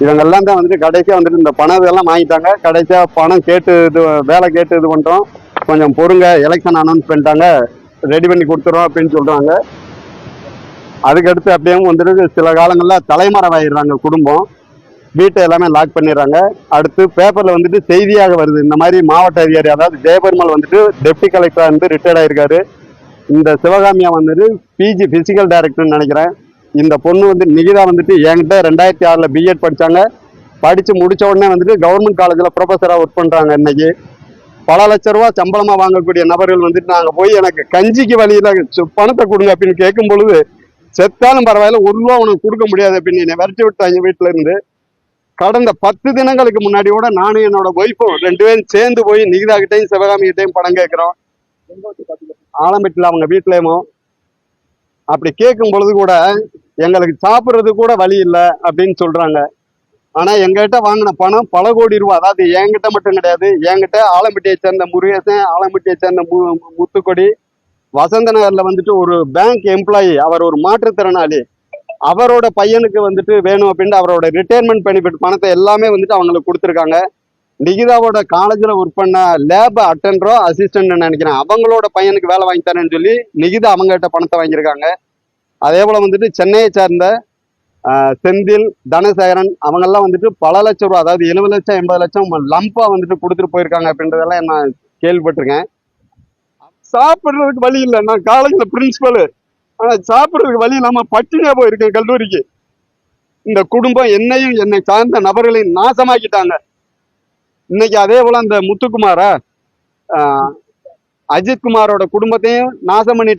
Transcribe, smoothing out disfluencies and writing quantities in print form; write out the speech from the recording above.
இவங்க எல்லாம் தான் வந்துட்டு கடைசியா வந்துட்டு இந்த பணம் இதெல்லாம் வாங்கிட்டாங்க. கடைசியா பணம் கேட்டு இது வேலை கேட்டு இது பண்ணிட்டோம், கொஞ்சம் பொறுங்க, எலெக்ஷன் அனௌன்ஸ் பண்ணிட்டாங்க, ரெடி பண்ணி கொடுத்துறோம் அப்படின்னு சொல்றாங்க. அதுக்கடுத்து அப்படியே வந்துட்டு சில காலங்கள்ல தலைமறைவு ஆயிடுறாங்க குடும்பம், வீட்டை எல்லாமே லாக் பண்ணிடுறாங்க. அடுத்து பேப்பர்ல வந்துட்டு செய்தியாக வருது, இந்த மாதிரி மாவட்ட அதிகாரி அதாவது ஜெயபெருமாள் வந்துட்டு டெப்டி கலெக்டரா இருந்து ரிட்டையர்ட் ஆயிருக்காரு. இந்த சிவகாமியா வந்துட்டு பிஜி பிசிக்கல் டைரக்டர்னு நினைக்கிறேன். இந்த பொண்ணு வந்து நிகிதா வந்துட்டு என்கிட்ட 2006 பிஎட் படிச்சாங்க. படிச்சு முடிச்ச உடனே வந்துட்டு கவர்மெண்ட் காலேஜில் ப்ரொஃபஸரா ஒர்க் பண்றாங்க. இன்னைக்கு பல லட்ச ரூபா சம்பளமா வாங்கக்கூடிய நபர்கள் வந்துட்டு நாங்க போய் எனக்கு கஞ்சிக்கு வழியில பணத்தை கொடுங்க அப்படின்னு கேட்கும் பொழுது, செத்தாலும் பரவாயில்ல, 1 ரூபா உனக்கு கொடுக்க முடியாது அப்படின்னு என்னை விரட்டி விட்டாங்க வீட்டுல இருந்து. கடந்த 10 தினங்களுக்கு முன்னாடி கூட நானும் என்னோட ஒய்ஃபும் 2 பேரும் சேர்ந்து போய் நிகிதா கிட்டையும் சிவகாமி கிட்டையும் பணம் கேட்கிறோம். ஆலம்பட்டியில் அவங்க வீட்லயும் அப்படி கேட்கும் பொழுது கூட எங்களுக்கு சாப்பிட்றது கூட வழி இல்லை அப்படின்னு சொல்றாங்க. ஆனா எங்கிட்ட வாங்கின பணம் பல கோடி ரூபாய். அதாவது என்கிட்ட மட்டும் கிடையாது, என்கிட்ட ஆலம்பட்டியை சேர்ந்த முருகேசன், ஆலம்பட்டியை சேர்ந்த முத்துக்கொடி, வசந்த நகர்ல வந்துட்டு ஒரு பேங்க் எம்ப்ளாயி, அவர் ஒரு மாற்றுத்திறனாளி, அவரோட பையனுக்கு வந்துட்டு வேணும் அப்படின்ட்டு அவரோட ரிட்டையர்மெண்ட் பெனிஃபிட் பணத்தை எல்லாமே வந்துட்டு அவங்களுக்கு கொடுத்துருக்காங்க. நிகிதாவோட காலேஜில் ஒர்க் பண்ண லேப் அட்டெண்டரோ அசிஸ்டன்ட் நினைக்கிறேன், அவங்களோட பையனுக்கு வேலை வாங்கி தரேன்னு சொல்லி நிகிதா அவங்ககிட்ட பணத்தை வாங்கியிருக்காங்க. அதே போல வந்துட்டு சென்னையை சேர்ந்த செந்தில், தனசேகரன் அவங்கெல்லாம் வந்துட்டு பல லட்சம் ரூபா, அதாவது 70 லட்சம் 80 லட்சம் லம்பா வந்துட்டு கொடுத்துட்டு போயிருக்காங்க அப்படின்றதெல்லாம் நான் கேள்விப்பட்டிருக்கேன். சாப்பிட்றதுக்கு வழி இல்லை. நான் காலேஜில் பிரின்சிபலு, ஆனா சாப்பிட்றதுக்கு வழி இல்லாம பட்டினியா போயிருக்கேன் கல்லூரிக்கு. இந்த குடும்பம் என்னையும் என்னை சார்ந்த நபர்களையும் நாசமாக்கிட்டாங்க. இன்னைக்கு அதே போல அந்த முத்துக்குமாரா அஜித்குமாரோட குடும்பத்தையும் நாசம் பண்ணிட்டாங்க.